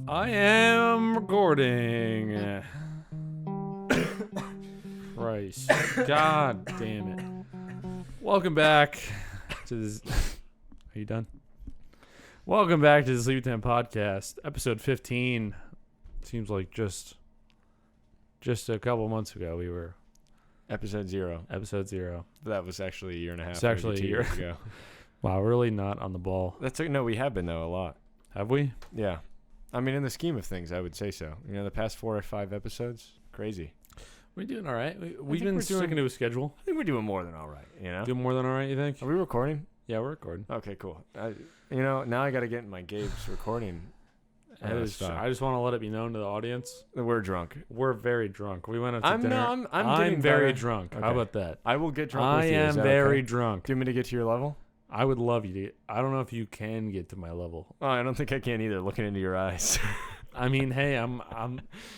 I am recording. Christ. God damn it. Welcome back to this. Are you done? Welcome back to the Sleepytime podcast, episode 15. Seems like just a couple months ago we were Episode 0. episode 0. That was actually a year and a half. It's actually maybe a year ago. Wow, really not on the ball. No, we have been though a lot. Have we? Yeah, I mean, in the scheme of things, I would say so. You know, the past 4 or 5 episodes, crazy. We're doing all right. We've think been we're sticking to a schedule. I think we're doing more than all right. You know, Doing more than all right, you think? are we recording? Yeah, we're recording. Okay, cool. Now I got to get in my Gabe's recording. I just want to let it be known to the audience. We're drunk. We're very drunk. We went out to I'm dinner. I'm getting very better. drunk. Okay. How about that? I will get drunk I with you. am Is that very okay? drunk. Do you want me to get to your level? I would love you to. I don't know if you can get to my level. Oh, I don't think I can either. Looking into your eyes. I mean, hey, I'd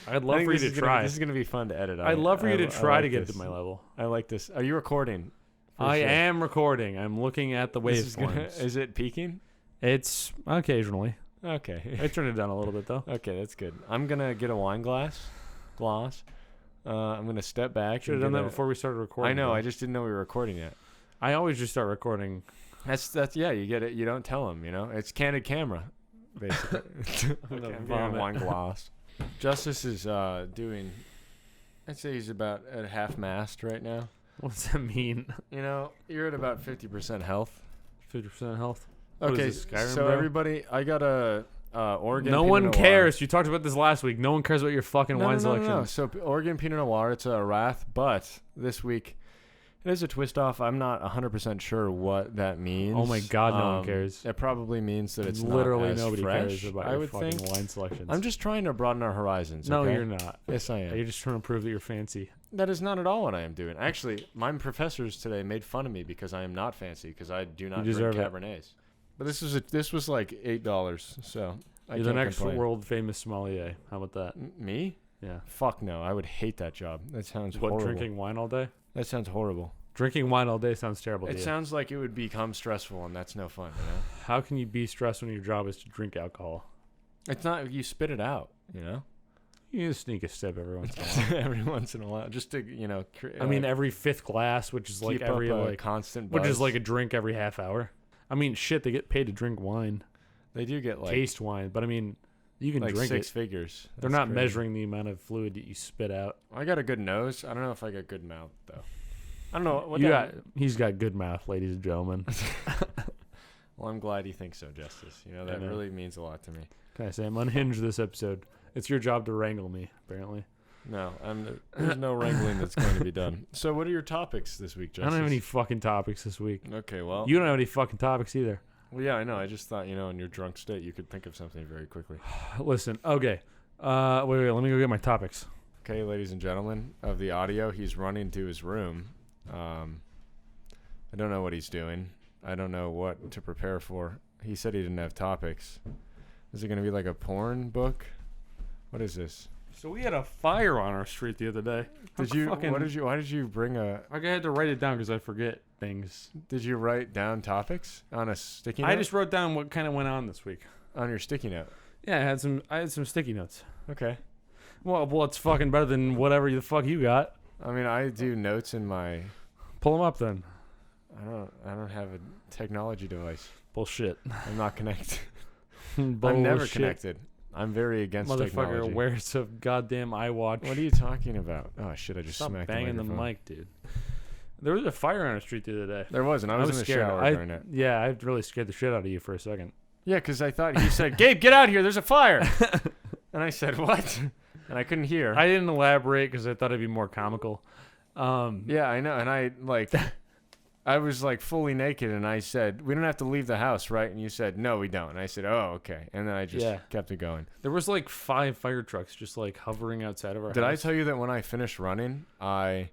I love think for you this to is gonna try. This is gonna be fun to edit. I'd love for you to try like to get this. to my level. I like this. Are you recording? For I sure. am recording. I'm looking at the This is waveforms. Is it peaking? It's occasionally. Okay. I turned it down a little bit though. Okay, that's good. I'm gonna get a wine glass. I'm gonna step back. Should have done that before we started recording. I know. though. I just didn't know we were recording yet. I always just start recording. That's yeah. You get it. You don't tell them. You know, it's candid camera, basically. gonna Okay, I'm getting a vomit. wine glass. Justice is doing. I'd say he's about at half mast right now. What's that mean? You know, you're at about 50% health. 50% health. What is Okay, this, Skyrim, so bro? everybody, I got a Oregon. No Pinot one Noir. cares. You talked about this last week. No one cares about your fucking wine selection. No. So Oregon Pinot Noir, it's a Wrath, but this week it is a twist off. I'm not 100% sure what that means. Oh my God, no one cares. It probably means that it's Literally not as nobody fresh, cares about I your would fucking think. wine selections. I'm just trying to broaden our horizons. No, okay? you're not. Yes, I am. You're just trying to prove that you're fancy. That is not at all what I am doing. Actually, my professors today made fun of me because I am not fancy because I do not drink deserve it. Cabernets. But this was like $8, so I You're the can't next complain. world famous sommelier. How about that? Me? Yeah. Fuck no, I would hate that job. That sounds What, horrible. drinking wine all day? That sounds horrible. Drinking wine all day sounds terrible to It you. sounds like it would become stressful, and that's no fun. You know, How can you be stressed when your job is to drink alcohol? it's not. You spit it out. You know, You just sneak a sip every once in a while. every once in a while, just to I mean, every fifth glass, which is like keep every up a like, constant. which is buzz. like a drink every half hour. I mean, shit, they get paid to drink wine, They do get like taste wine, but I mean, you can drink 6 it. figures. They're That's not crazy. measuring the amount of fluid that you spit out. I got a good nose. I don't know if I got good mouth though. I don't know what He's got good mouth, ladies and gentlemen. Well, I'm glad you think so, Justice. You know that know. really means a lot to me. Can I say I'm unhinged this episode? It's your job to wrangle me, apparently. No, there's no wrangling that's going to be done. So, what are your topics this week, Justice? I don't have any fucking topics this week. Okay, well, You don't have any fucking topics either. Well, yeah, I know. I just thought, in your drunk state, you could think of something very quickly. Listen, okay. Wait, let me go get my topics. Okay, ladies and gentlemen of the audio, he's running to his room. I don't know what he's doing. I don't know what to prepare for. He said he didn't have topics. Is it going to be like a porn book? What is this? So we had a fire on our street the other day. Why did you bring I had to write it down because I forget things. did you write down topics on a sticky note? I just wrote down what kind of went on this week. On your sticky note. Yeah, I had some sticky notes. Okay. Well, it's fucking better than whatever the fuck you got. I mean, I do notes in my, Pull them up then. I don't have a technology device. Bullshit. I'm not connected. Bullshit. I'm never connected. I'm very against Motherfucker technology. wears a goddamn iWatch. What are you talking about? Oh shit! I just Stop smacked banging the the microphone. mic, dude. There was a fire on our street the other day. There was, and I was in the scared. shower during it. Yeah, I really scared the shit out of you for a second. Yeah, because I thought he said, "Gabe, get out here! There's a fire!" And I said, "What?" And I couldn't hear. I didn't elaborate because I thought it'd be more comical. Yeah, I know. And I was like fully naked, and I said, "We don't have to leave the house, right?" And you said, "No, we don't." And I said, "Oh, okay." And then I just kept it going. There was like 5 fire trucks just like hovering outside of our Did I house. tell you that when I finished running, I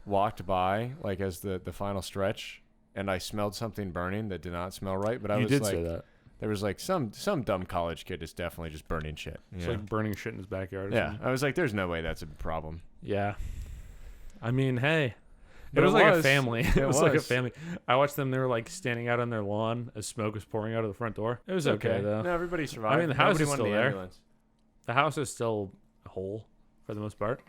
walked by like as the final stretch, and I smelled something burning that did not smell right? But I You was did like, say that. there was like some dumb college kid is definitely just burning shit. It's you like know? burning shit in his backyard. Or Yeah, something. I was like, there's no way that's a problem. Yeah. I mean, hey, It was like a family. It It was like a was. family. I watched them. They were like standing out on their lawn as smoke was pouring out of the front door. It was okay though. No, everybody survived. I mean, the house Nobody is wanted still the there. ambulance. The house is still whole for the most part.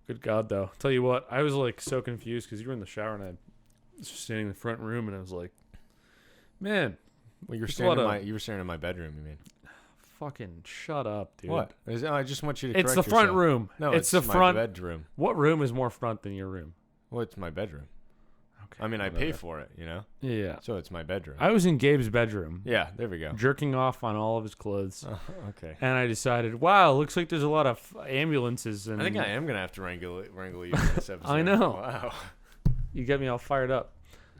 Good God, though. Tell you what, I was like so confused because you were in the shower and I was just standing in the front room and I was like, man, Well, you were There's a staring lot at of- my. You were staring at my bedroom. You mean? fucking shut up, dude. What? I just want you to. It's correct the front yourself. room. No, it's the my front. bedroom. What room is more front than your room? Well, it's my bedroom. Okay. I mean, I pay whatever. for it. You know. Yeah. So it's my bedroom. I was in Gabe's bedroom, Yeah. There we go. jerking off on all of his clothes. Okay. And I decided, wow, looks like there's a lot of ambulances. And I think I am gonna have to wrangle you in this episode. I know. Wow. You get me all fired up.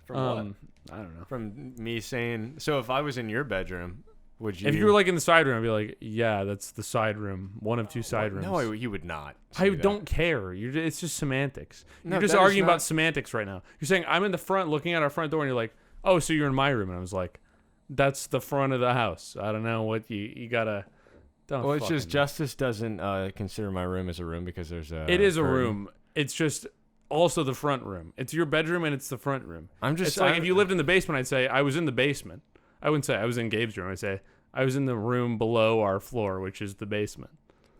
From what? I don't know. From me saying. So if I was in your bedroom, would you? If you were like in the side room, I'd be like, yeah, that's the side room. One of two side rooms. No, you would not. I say that. don't care. It's just semantics. No, You're just that is arguing not- about semantics right now. You're saying I'm in the front looking at our front door, and you're like, oh, so you're in my room. And I was like, that's the front of the house. I don't know what you gotta. Don't Well, it's just fucking- Justice doesn't consider my room as a room because there's a. It is a curtain. room. It's just also the front room. It's your bedroom and it's the front room. I'm just It's like if you lived in the basement, I'd say I was in the basement. I wouldn't say I was in Gabe's room. I'd say I was in the room below our floor, which is the basement.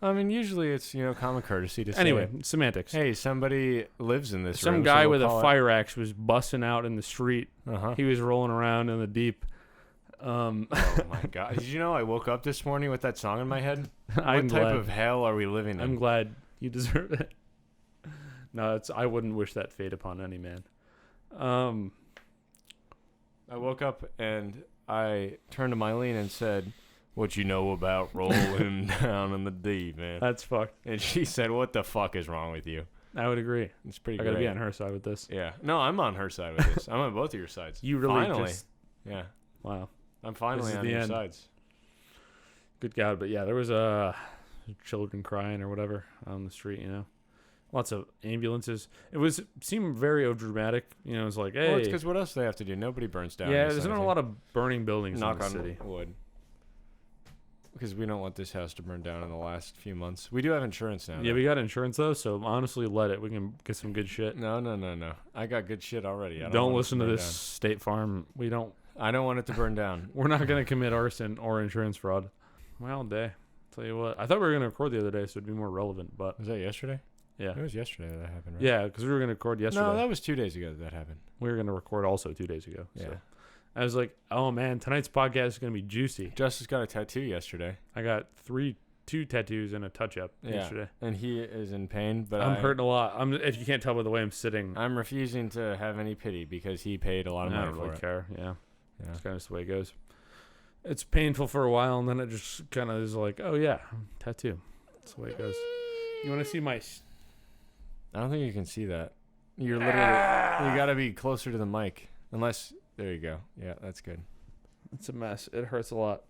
I mean, usually it's common courtesy to Anyway, say, semantics. hey, somebody lives in this room. Some guy with a fire axe was busting out in the street. Uh-huh. He was rolling around in the deep. Oh my God! Did you know I woke up this morning with that song in my head? I'm What type glad. of hell are we living in? I'm glad you deserve it. No, I wouldn't wish that fate upon any man. I woke up and I turned to Mylene and said, "What you know about rolling down in the deep, man?" That's fucked. And she said, "What the fuck is wrong with you?" I would agree. It's pretty I great. gotta be on her side with this. Yeah. No, I'm on her side with this. I'm on both of your sides. You really finally. just Yeah. wow. I'm finally is on the your end. sides. Good God, but yeah, there was children crying or whatever on the street. Lots of ambulances. Seemed very dramatic. It was like, hey, Well, it's because what else do they have to do? Nobody burns down. yeah, this there's kind not of a thing. lot of burning buildings Knock in the on city. wood. Because we don't want this house to burn down in the last few months. We do have insurance now. Yeah, though. we got insurance though, so honestly, let it. We can get some good shit. No. I got good shit already. I Don't want it listen to burn this State Farm. down. I don't want it to burn down. We're not gonna commit arson or insurance fraud. Well, day. Tell you what, I thought we were gonna record the other day, so it'd be more relevant. But Was that yesterday? yeah, It was yesterday that happened, right? yeah, because we were gonna record yesterday. No, that was 2 days ago that happened. We were gonna record also 2 days ago. Yeah. So I was like, oh man, tonight's podcast is gonna be juicy. Justice got a tattoo yesterday. I got two tattoos and a touch up yesterday. And he is in pain, but I'm hurting a lot. If you can't tell by the way I'm sitting, I'm refusing to have any pity because he paid a lot of I money don't for really it. care. Yeah. Yeah. That's kind of just the way it goes. It's painful for a while, and then it just kind of is like, oh yeah, tattoo. That's the way it goes. You want to see my? I don't think you can see that. You're literally you got to be closer to the mic. Unless there you go. Yeah, that's good. It's a mess. It hurts a lot.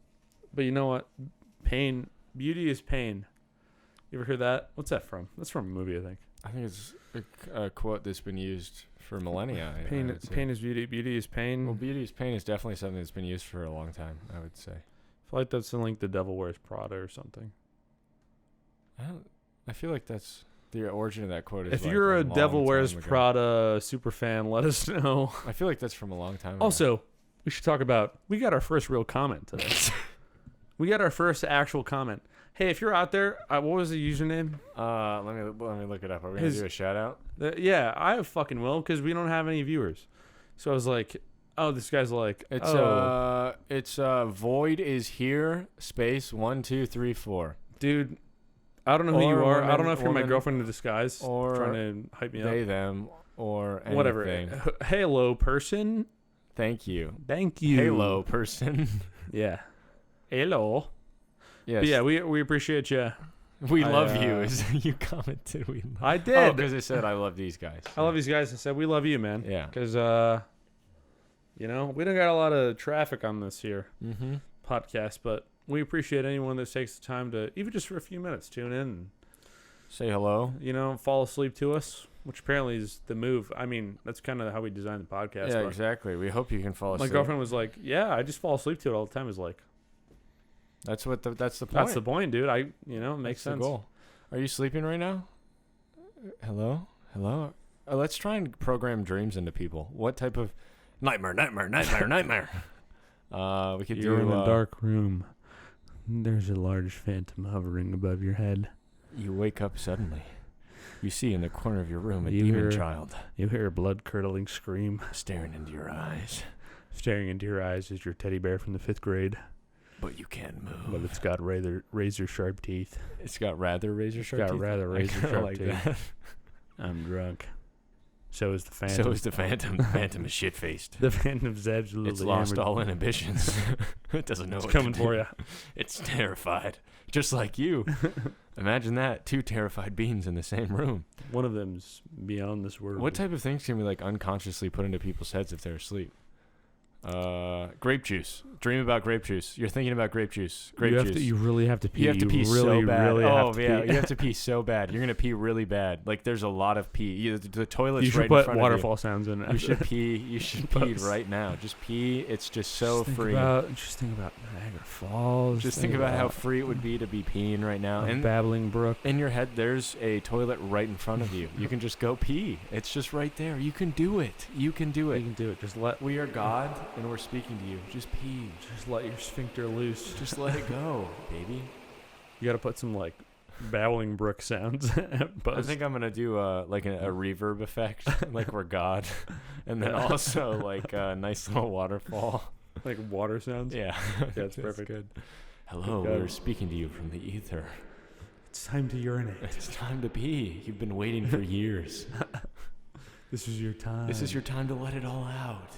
But you know what? Pain. Beauty is pain. You ever heard that? What's that from? That's from a movie, I think. I think it's a quote that's been used for millennia. I Pain. would say. Pain is beauty. Beauty is pain. Well, beauty is pain is definitely something that's been used for a long time, I would say. I feel like that's in like The Devil Wears Prada or something. I feel like that's the origin of that quote. Is If like you're a long Devil time Wears ago. Prada super fan, let us know. I feel like that's from a long time ago. Also, we should talk about. We got our first real comment today. We got our first actual comment. Hey, if you're out there, what was the username? let me look it up. Are we gonna His- do a shout out? Yeah, I fucking will because we don't have any viewers. So I was like, oh, this guy's like, It's void is here space 1 2 3 4. dude, I don't know who Or you are. I women- don't know if you're my woman, girlfriend in disguise or trying to hype me They up. them or anything. Whatever. Hello, person. Thank you. Thank you. Halo person. Yeah. Hello. Yes. But yeah, we appreciate you. we love you. uh, As you commented, we love. I Oh, did. because it said I love these guys. I love these guys. I said we love you, man. Yeah. Because we don't got a lot of traffic on this here Mm-hmm. podcast, but we appreciate anyone that takes the time to even just for a few minutes tune in Say hello. and fall asleep to us, which apparently is the move. I mean, that's kind of how we designed the podcast. Yeah, but exactly. We hope you can fall my asleep. girlfriend was like, "Yeah, I just fall asleep to it all the time." Is like, That's the point. that's the point, dude. It makes That's the sense. goal. Are you sleeping right now? Hello? let's try and program dreams into people. What type of nightmare? We could You're do in a dark room. There's a large phantom hovering above your head. You wake up suddenly. You see in the corner of your room a You demon hear- child You hear a blood-curdling scream. staring into your eyes, Staring into your eyes is your teddy bear from the 5th grade. but you can't move. But it's got razor-sharp teeth. It's got rather razor sharp Got teeth. rather I kinda razor-sharp like teeth. that. I'm drunk. So is the phantom. So is the phantom. The phantom is shit faced. The phantom's absolutely It's lost hammered. all inhibitions. It doesn't know It's what coming to do. for you. It's terrified, just like you. Imagine that, 2 terrified beings in the same room. One of them's beyond this world. What type of things can we like unconsciously put into people's heads if they're asleep? Grape juice. Dream about grape juice. You're thinking about grape juice. Grape juice. You really have to pee. You have to pee really, so bad. Really Oh have to yeah, pee. you have to pee so bad. You're gonna pee really bad. Like there's a lot of pee. The toilet's You should right in put front waterfall sounds in of it. you. You should pee. You should pee right now. Just pee. It's just so free. Just think about Niagara Falls. Just think about how free it would be to be peeing right now. a And babbling brook. in your head, there's a toilet right in front of you. You can just go pee. It's just right there. You can do it. You can do You it. can do it. Just let We are God, and we're speaking to you. Just pee. your sphincter loose. Just let it go, baby. You got to put some like babbling brook sounds. I think I'm gonna do like a reverb effect, like we're God, and then also like a nice little waterfall. like water sounds. Yeah, That's perfect. good. Hello, Good. we're speaking to you from the ether. It's time to urinate. It's time to pee. You've been waiting for years. This is your time. This is your time to let it all out.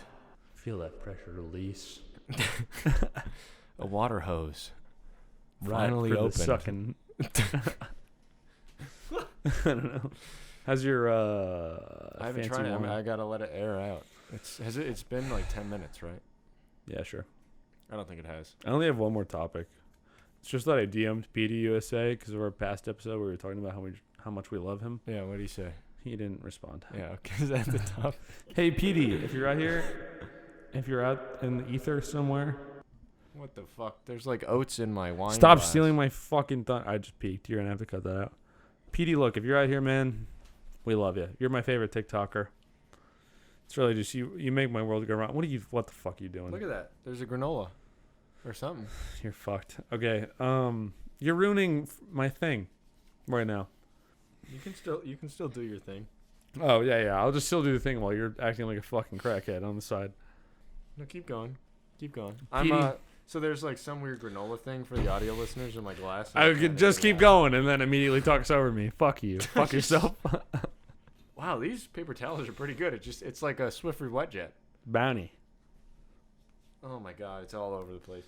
Feel that pressure release. A water hose. Right Finally for the opened. sucking. I don't know. How's your I haven't fancy tried it. woman? I gotta let it air out. It's been like 10 minutes, right? Yeah, sure. I don't think it has. I only have one more topic. It's just that I DM'd PD USA because of our past episode where we were talking about how much we love him. Yeah, what do you say? He didn't respond. Yeah, okay. Is that the top? Hey PD, if you're out here, if you're out in the ether somewhere, What the fuck? There's like oats in my wine. stop glass. stealing my fucking thunder. I just peeked. You're gonna have to cut that out. PD, look, if you're out here, man, we love you. You're my favorite TikToker. It's really just you. You make my world go round. What the fuck are you doing? Look at that. There's a granola or something. You're fucked. Okay. You're ruining my thing right now. You can still do your thing. Oh yeah. I'll just still do the thing while you're acting like a fucking crackhead on the side. No, keep going. Keep going. PD. So there's like some weird granola thing for the audio listeners in my glass. I could just keep going and then immediately talks over me. Fuck you. Fuck yourself. Wow, these paper towels are pretty good. It's like a Swiffer wet jet. Bounty. Oh my god, it's all over the place.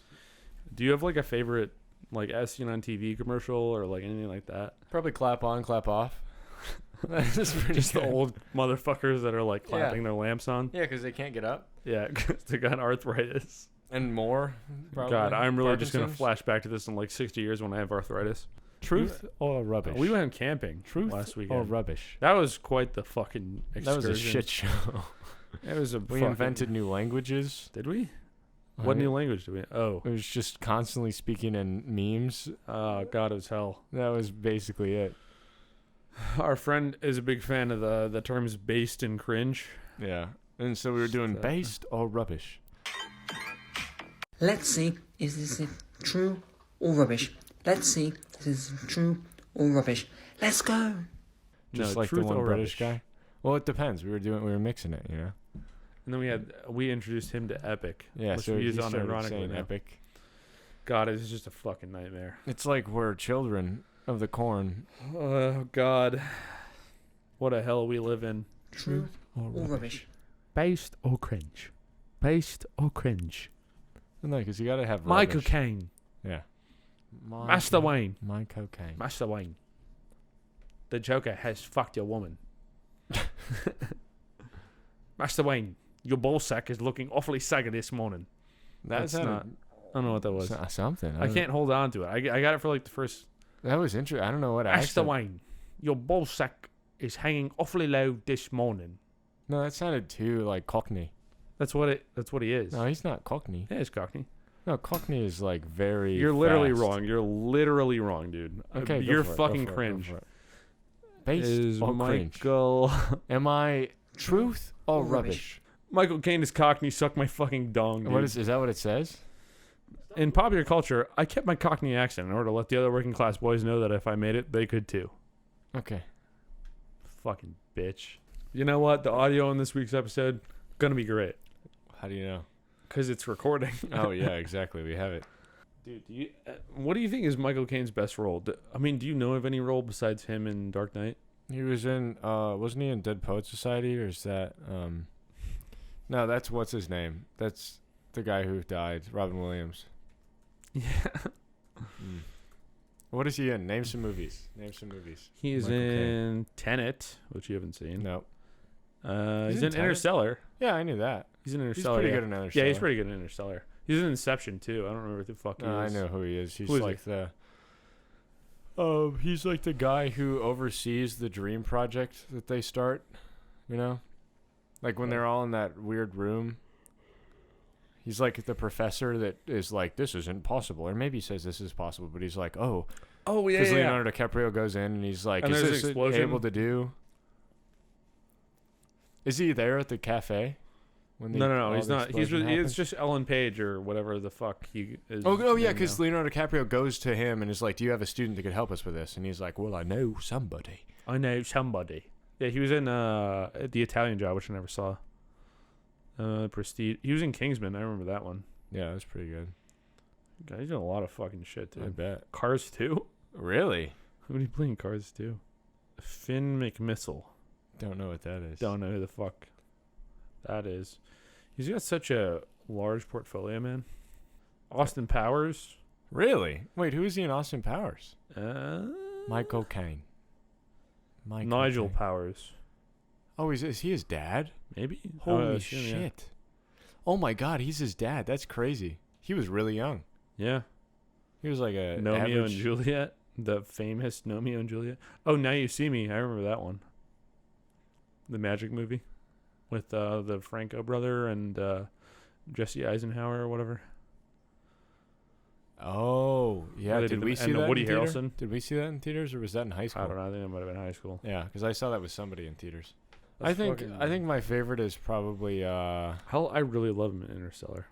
Do you have like a favorite like as seen on TV commercial or like anything like that? Probably clap on, clap off. That's pretty Just the good. old motherfuckers that are like clapping their lamps on. Yeah, because they can't get up. Yeah, 'cause they got arthritis. And more. Probably. God, I'm really just gonna Parkinson's. flash back to this in like 60 years when I have arthritis. Truth or rubbish? We went camping Truth last or weekend. rubbish? That was quite the fucking excursion. That was a shit show. It was a We fucking- invented new languages. Did we? What new language did we? Oh, It was just constantly speaking in memes. God, it was hell. That was basically it. Our friend is a big fan of the terms based and cringe. Yeah. And so we were doing So- based or rubbish. Let's see, is this true or rubbish? Let's see, is this true or rubbish? Let's go. Just No, like the truth one or British rubbish. guy. Well, it depends. We were mixing it, you know. And then we introduced him to Epic. Yeah, which so we he use started unironically saying now. epic. God, it was just a fucking nightmare. It's like we're children of the corn. Oh God, what a hell we live in. True or rubbish? Based or cringe? Based or cringe? No, because you gotta have Michael rubbish. Caine, Yeah. Master Wayne, My cocaine. Master Wayne. The Joker has fucked your woman. Master Wayne, your ballsack is looking awfully saggy this morning. That's not. I don't know what that was. something. I can't hold on to it. I got it for like the first. That was interesting. I don't know what Master accent. Wayne, your ballsack is hanging awfully low this morning. No, that sounded too like Cockney. That's what he is. No, he's not Cockney. Yeah, it's Cockney. No, Cockney is like very. You're literally fast. wrong. You're literally wrong, dude. Okay, go you're for it, fucking go for it, go cringe. for it. Based is or cringe? Michael. Am I truth or rubbish? Michael Caine is Cockney. Suck my fucking dong, dude. Is that what it says? In popular culture, I kept my Cockney accent in order to let the other working class boys know that if I made it, they could too. Okay. Fucking bitch. You know what? The audio in this week's episode gonna be great How do you know? because it's recording. Oh yeah, exactly. We have it. Dude, what do you think is Michael Caine's best role? I mean, do you know of any role besides him in Dark Knight? He was in. Wasn't he in Dead Poets Society, or is that? No, that's what's his name. That's the guy who died, Robin Williams. Yeah. What is he in? Name some movies. He is Michael Caine. in Tenet, which you haven't seen. No. He's in Tenet? Interstellar. Yeah, I knew that. He's in He's Interstellar. pretty yeah. good in Interstellar. Yeah, he's pretty good in Interstellar. He's in Inception too. I don't remember what the fuck he I is. know who he is. He's Who is like the. He's like the guy who oversees the dream project that they start. You know, like when they're all in that weird room. He's like the professor that is like, this isn't possible, or maybe he says this is possible, but he's like, oh, yeah, because Leonardo DiCaprio goes in and he's like, And is there's this an explosion. able to do? Is he there at the cafe? When No, he's not. It's It's just Ellen Page or whatever the fuck he is. Oh yeah, named because now. Leonardo DiCaprio goes to him and is like, do you have a student that could help us with this? And he's like, well, I know somebody. I know somebody. Yeah, he was in The Italian Job, which I never saw. Prestige. He was in Kingsman. I remember that one. Yeah, that's pretty good. God, he's doing a lot of fucking shit, dude. I bet. Cars 2? Really? Who did he play in Cars 2? Finn McMissile. Don't know what that is. Don't know who the fuck that is. He's got such a large portfolio, man. Austin Powers. Really? Wait, who is he in Austin Powers? Michael Caine. Nigel Caine. Powers. Oh, is he his dad? Maybe. Holy shit. shit. Oh my god, he's his dad. That's crazy. He was really young. Yeah. He was like a Romeo and average... Juliet. The famous Romeo and Juliet. Oh, Now You See Me. I remember that one. The magic movie. With the Franco brother and Jesse Eisenhower or whatever. Oh, yeah. They Did we see and that Woody in theater? Harrelson. Did we see that in theaters, or was that in high school? I don't know. I think it might have been high school. Yeah, because I saw that with somebody in theaters. That's I think fucking- my favorite is probably Hell, I really love him in Interstellar.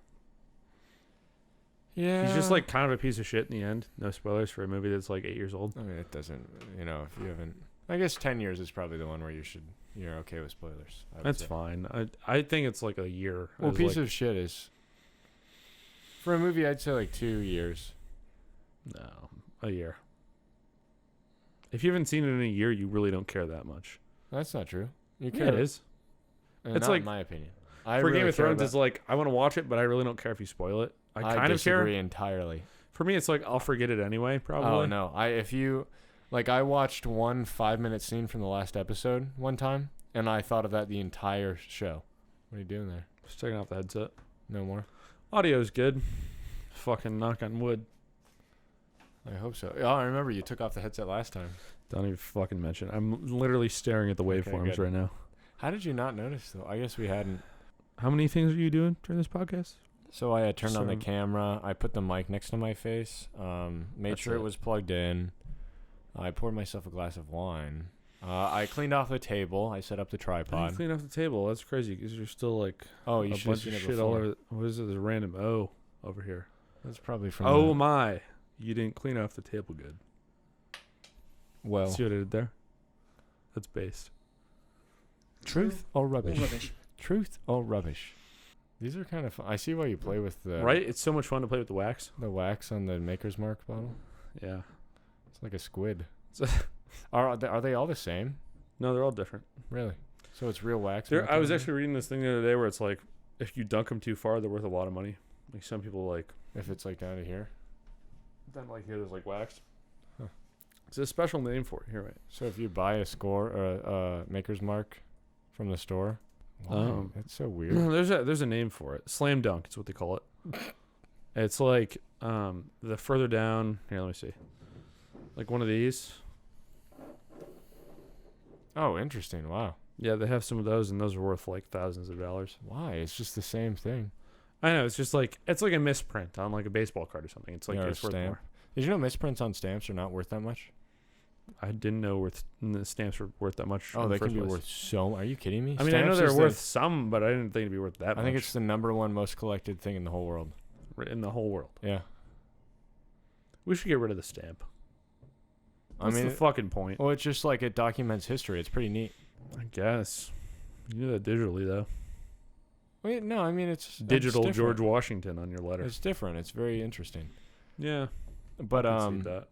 yeah. He's just like kind of a piece of shit in the end. No spoilers for a movie that's like 8 years old. I mean, it doesn't. You know, if you haven't, I guess 10 years is probably the one where you're okay with spoilers. I would That's say. fine. I think it's like a year. Well, as, piece like, of shit is for a movie. I'd say like 2 years. No, a year. If you haven't seen it in a year, you really don't care that much. That's not true. You Yeah, it is. It's It's not like- in my opinion. For Game of Thrones, it's like I want to watch it, but I really don't care if you spoil it. I kind of care. disagree entirely. For me, it's like I'll forget it anyway. Probably. Oh no! I watched one 5-minute scene from the last episode one time, and I thought of that the entire show. What are you doing there? Just taking off the headset. No more. Audio's good. Fucking knock on wood. I hope so. Oh, I remember you took off the headset last time. Don't even fucking mention. I'm literally staring at the waveforms good. right now. How did you not notice though? I guess we hadn't. How many things are you doing during this podcast? So I had turned on the So- camera. I put the mic next to my face. Made That's sure it it. was plugged in. I poured myself a glass of wine. I cleaned off the table. I set up the How do you tripod. clean off the table? That's crazy because you're still like Oh, you a should have bunch seen of it shit before. all over. What is it? There's a random O over here. That's probably from. Oh the, my! You didn't clean off the table good. well, See what I did there? That's based. truth or All rubbish? rubbish. Truth or rubbish? These are kind of fun. I see why you play with the Right? It's so much fun to play with the wax. the wax on the Maker's Mark bottle. Yeah. It's like a squid. So- Are they all the same? No, they're all different. Really? So it's real wax. There, melted I was on actually reading this thing the other day where it's like, if you dunk them too far, they're worth a lot of money. Like some people like. it? If it's like down to here. Then like here, there's like wax. Huh. It's a special name for it. Here, right? So if you buy a score or a Maker's Mark from the store, wow, that's so weird. There's a name for it. Slam dunk. It's what they call it. It's like the further down. Here, let me see. Like one of these. Oh, interesting. Wow. Yeah, they have some of those, and those are worth like thousands of dollars. Why? It's just the same thing. I know. It's just like it's like a misprint on like a baseball card or something. It's like Yeah, or a it's worth stamp. more. Did you know misprints on stamps are not worth that much? I didn't know the stamps were worth that much. Oh, in the they can first be place. worth so. Are you kidding me? I mean, I know Stamps they're is worth some, but I didn't think it'd be worth that much. I think it's the #1 most collected thing in the whole world. in the whole world. Yeah. We should get rid of the stamp. I What's mean, the fucking point? well, it's just like it documents history. It's pretty neat. I guess. You do that digitally, though. Wait, no, I mean it's Digital different. George Washington on your letter. It's different. It's very interesting. Yeah. But I can see that.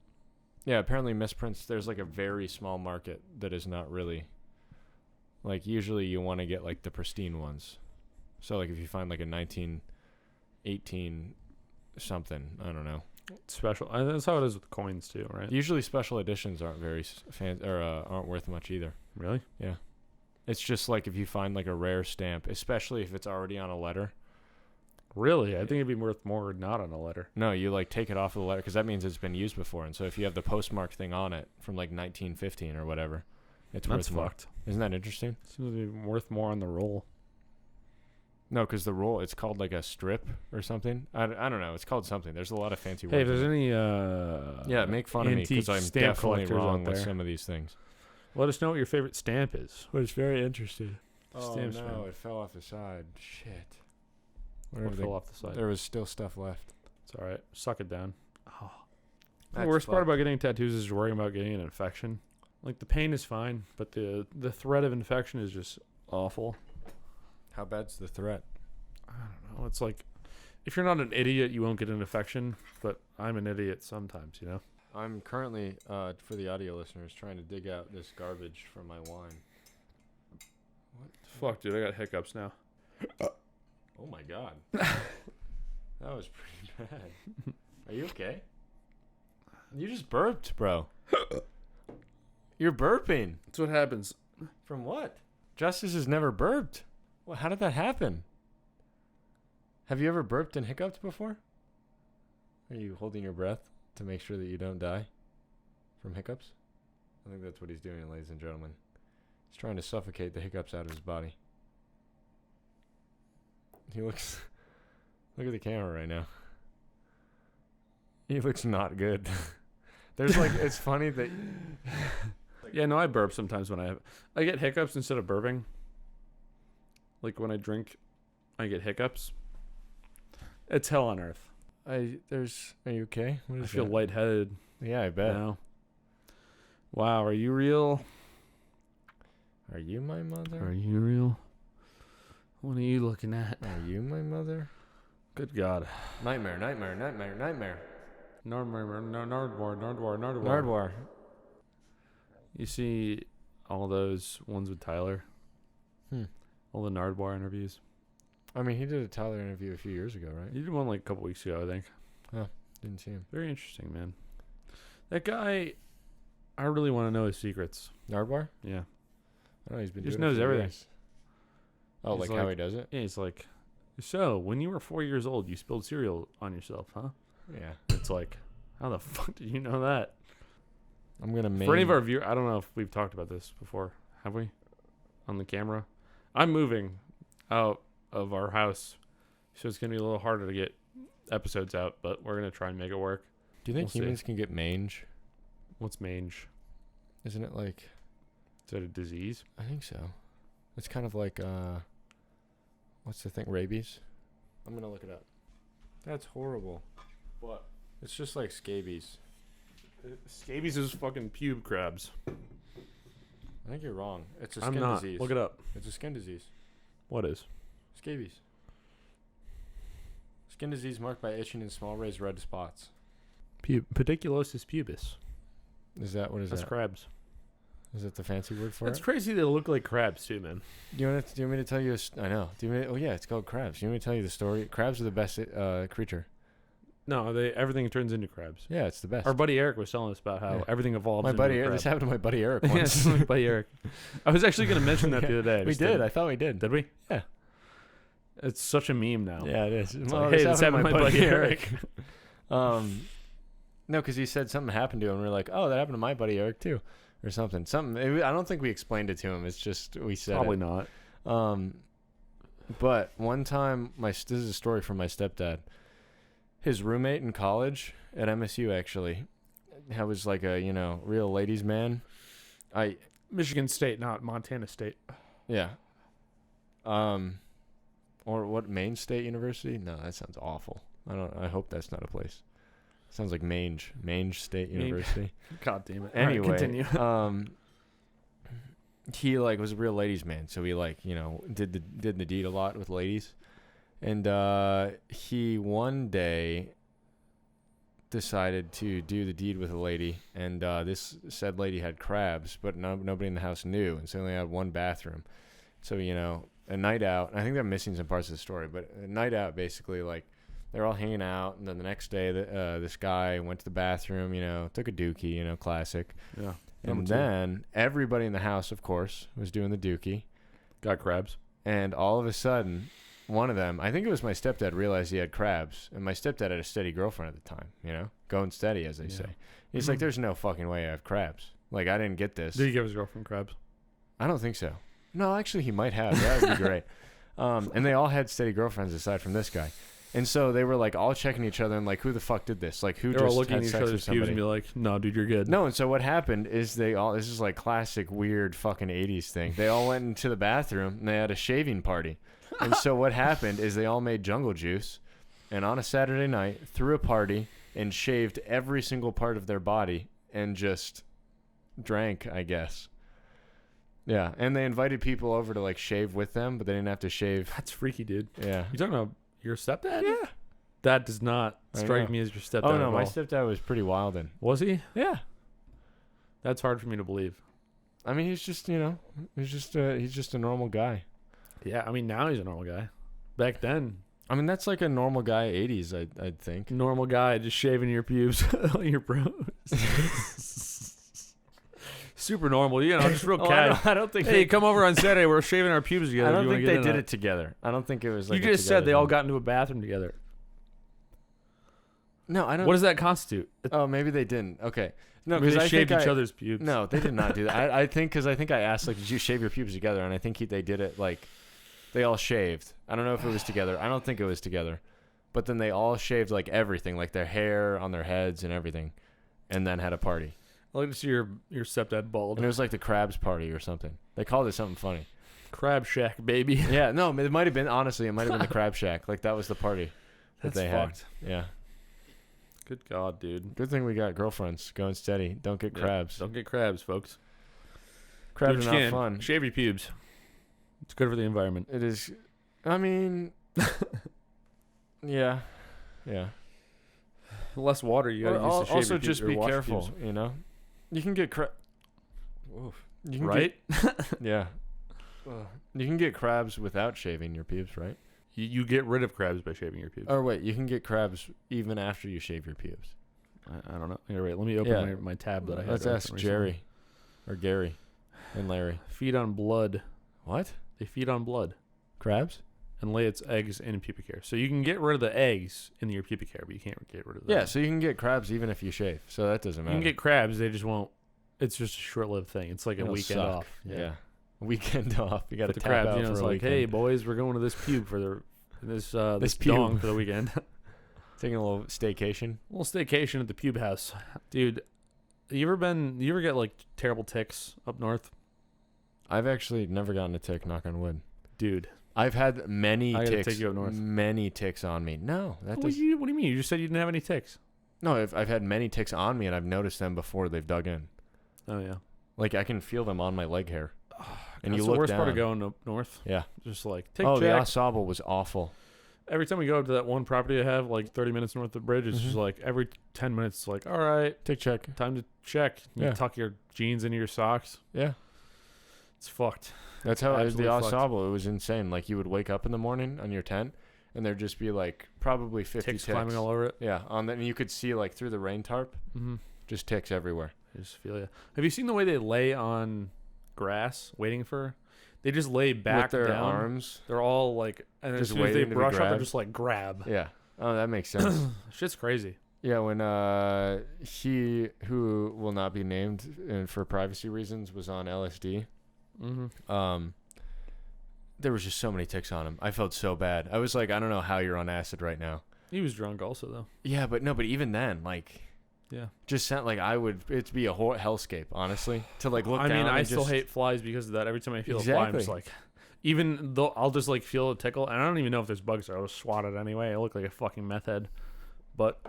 yeah, apparently misprints. There's like a very small market that is not really. Like usually you want to get like the pristine ones. So like if you find like a 1918 something, I don't know. Special. That's how it is with coins, too, right? Usually special editions aren't very aren't worth much either. Really? Yeah. It's just like if you find like a rare stamp, especially if it's already on a letter. Really? I think it'd be worth more not on a letter. No, you like take it off of the letter because that means it's been used before. And so if you have the postmark thing on it from like 1915 or whatever, it's That's worth more. fucked. Isn't that interesting? Seems to be worth more on the roll. No, because the roll, it's called like a strip or something. I don't know. It's called something. There's a lot of fancy words. Hey, if there's any yeah, make fun of me because I'm stamp definitely collectors wrong out with there, some of these things. let us know what your favorite stamp is. But it's very interesting. Oh Stamps, no, man. it fell off the side. Shit. What fell off the side? There was still stuff left. It's all right. Suck it down. Oh. The That's worst part fucked. about getting tattoos is worrying about getting an infection. Like, the pain is fine, but the threat of infection is just awful. How bad's the threat? I don't know. It's like, if you're not an idiot, you won't get an infection, but I'm an idiot sometimes, you know? I'm currently, for the audio listeners, trying to dig out this garbage from my wine. Fuck, dude, I got hiccups now. Oh my god. That was pretty bad. Are you okay? You just burped, bro. You're burping. That's what happens. From what? Justice has never burped. Well, how did that happen? Have you ever burped and hiccuped before? Are you holding your breath to make sure that you don't die from hiccups? I think that's what he's doing, ladies and gentlemen. He's trying to suffocate the hiccups out of his body. He looks... Look at the camera right now. He looks not good. There's like... It's funny that... Yeah, no, I burp sometimes when I get hiccups instead of burping. Like when I drink, I get hiccups. It's hell on earth. Are you okay? What I is feel that? lightheaded Yeah, I bet. now. Wow, are you real? Are you my mother? Are you real? What are you looking at? Are you my mother? Good God. Nightmare, nightmare, nightmare, nightmare. Nardwar. Nardwar. You see all those ones with Tyler? All the Nardwar interviews. I mean, he did a Tyler interview a few years ago, right? He did one like a couple weeks ago, I think. Didn't see him. Very interesting, man. That guy, I really want to know his secrets. Nardwar? Yeah. I don't know, he's been He just doing it knows for everything. years. Oh, He's like how like- he does it? Yeah, he's like, so, when you were 4 years old, you spilled cereal on yourself, huh? Yeah. It's like, how the fuck did you know that? I'm going to For any of our viewers, I don't know if we've talked about this before. Have we? On the camera? I'm moving out of our house, so it's going to be a little harder to get episodes out, but we're going to try and make it work. Do you think we'll see. humans can get mange? What's mange? Isn't it like... Is that a disease? I think so. It's kind of like, what's the thing? Rabies? I'm going to look it up. That's horrible. What? It's just like scabies. Scabies is fucking pube crabs. I think you're wrong. It's a I'm skin not. disease. Look it up. It's a skin disease. What is? Scabies. Skin disease marked by itching and small raised red spots. Pediculosis pubis. Is that what is That's that? crabs. Is that the fancy word for That's it? crazy they look like crabs too, man. Do you want me to tell you? I know. Oh yeah, it's called crabs. Do you want me to tell you the story? Crabs are the best creature. No, everything turns into crabs. Yeah, it's the best. Our buddy Eric was telling us about how Yeah. everything evolves. My into buddy, a crab. this happened to my buddy Eric Yeah, once. it's my buddy Eric. I was actually going to mention that the other day. I We just did. didn't. I thought we did. Did we? Yeah. It's such a meme now. Yeah, it is. It's like, hey, this happened to my buddy Eric. No, because he said something happened to him. And we are like, oh, that happened to my buddy Eric too, or something. I don't think we explained it to him. It's just we said Probably it. not. But one time, this is a story from my stepdad. His roommate in college at MSU actually I was like a real ladies' man. Michigan State, not Montana State. Yeah. Or what? Maine State University? No, that sounds awful. I hope that's not a place. Sounds like Mange State University. God damn it. Anyway, All right, continue. He like was a real ladies' man, so he like did the deed a lot with ladies, and he one day decided to do the deed with a lady, and this said lady had crabs, but nobody in the house knew, and so they only had one bathroom. So a night out. I think I'm missing some parts of the story, but a night out basically like they're all hanging out, and then the next day this guy went to the bathroom, took a dookie, classic. Yeah. And then everybody in the house, of course, was doing the dookie. Got crabs. And all of a sudden, one of them, I think it was my stepdad, realized he had crabs. And my stepdad had a steady girlfriend at the time, going steady, as they say. He's like, there's no fucking way I have crabs. Like, I didn't get this. Did he give his girlfriend crabs? I don't think so. No, actually, he might have. That would be great. And they all had steady girlfriends aside from this guy. And so they were like all checking each other and like, who the fuck did this? Like, who They're all just looking had at each sex with other's pubes somebody? and be like, no, dude, you're good. No, and so what happened is this is like classic weird fucking 80s thing. They all went into the bathroom and they had a shaving party. And so what happened is they all made jungle juice and on a Saturday night threw a party and shaved every single part of their body and just drank, I guess. Yeah, and they invited people over to like shave with them, but they didn't have to shave. That's freaky, dude. Yeah. You talking about your stepdad? Yeah. That does not strike me as your stepdad. Oh no, at my all. stepdad was pretty wild then. Was he? Yeah. That's hard for me to believe. I mean, he's just he's just a normal guy. Yeah, I mean now he's a normal guy. Back then, I mean, that's like a normal guy 80s, I'd think. normal guy just shaving your pubes on your bros. Super normal, just real cat. I don't think Hey, come over on Saturday. We're shaving our pubes together. I don't You wanna think get they in did on it together. I don't think it was like You a just said together they all thing. got into a bathroom together. No, I don't. What does that constitute? Oh, maybe they didn't. Okay. No, Maybe because they I shaved think each other's pubes. No, they did not do that. I think I asked like, did you shave your pubes together? And I think they did it like, they all shaved. I don't know if it was together. I don't think it was together. But then they all shaved like everything, like their hair on their heads and everything, and then had a party. I like to see your stepdad bald. And it was like the crabs party or something. They called it something funny. Crab Shack, baby. Yeah, no, it might have been, honestly, it might have been the crab shack. Like that was the party that That's they fucked. had. Yeah. Good God, dude. Good thing we got girlfriends going steady. Don't get crabs. Don't get crabs, folks. Crabs Do are what you not can. fun. Shave your pubes. It's good for the environment. It is. I mean, yeah. Less water you gotta use to shave also your pubes just or be wash your careful, pubes. You can get You can Right? Yeah. You can get crabs without shaving your pubes, right? You get rid of crabs by shaving your pubes. Or wait, you can get crabs even after you shave your pubes. I don't know. Here, wait. Let me open my tab that I had. Let's open ask recently. Jerry or Gary and Larry. Feed on blood. What? They feed on blood Crabs? and lay its eggs in pubic hair. So you can get rid of the eggs in your pubic hair, but you can't get rid of the Yeah, so you can get crabs even if you shave. So that doesn't You matter. can get crabs. They just won't. It's just a short-lived thing. It's like a It'll weekend suck. off. Yeah. Weekend off. You got to the tap crabs. out It's for a like, weekend. hey boys, we're going to this pube for this This dong pube. for the weekend. Taking a little staycation. A little staycation at the pube house, dude. You ever get like terrible ticks up north, I've actually never gotten a tick, knock on wood. dude? I've had many I gotta ticks. take you up north. Many ticks on me. No, that What does. do you mean? You just said you didn't have any ticks. No, I've had many ticks on me, and I've noticed them before they've dug in. Oh yeah. Like I can feel them on my leg hair. And That's you the look worst down. part of going up north. Yeah. Just like tick Oh, the check. ensemble was awful. Every time we go up to that one property I have, like 30 minutes north of the bridge, it's just like every 10 minutes, it's like, all right, Tick check. time to check. You Yeah. tuck your jeans into your socks. Yeah. It's fucked. That's how it was the Absolutely fucked. ensemble. It was insane. Like you would wake up in the morning on your tent, and there'd just be like probably 50 Ticks ticks. climbing all over it. Yeah, on that, and you could see like through the rain tarp, Mm-hmm. just ticks everywhere. I just feel you. Have you seen the way they lay on grass waiting for? They just lay back With their down. arms. They're all like, and Just as soon as they waiting to be brush up, they're grabbed. just like grab. Yeah. Oh, that makes sense. Shit's crazy. Yeah, when he who will not be named and for privacy reasons was on LSD, Mm-hmm. there was just so many ticks on him. I felt so bad. I was like, I don't know how you're on acid right now. He was drunk also though. Yeah, but no, but even then, like, Yeah. Just sound like it'd be a hellscape, honestly, to like look I down. mean, I and still just, hate flies because of that. Every time I feel a fly, I'm just Exactly. like, even though I'll just like feel a tickle, and I don't even know if there's bugs there. I'll just swat it anyway. I look like a fucking meth head, but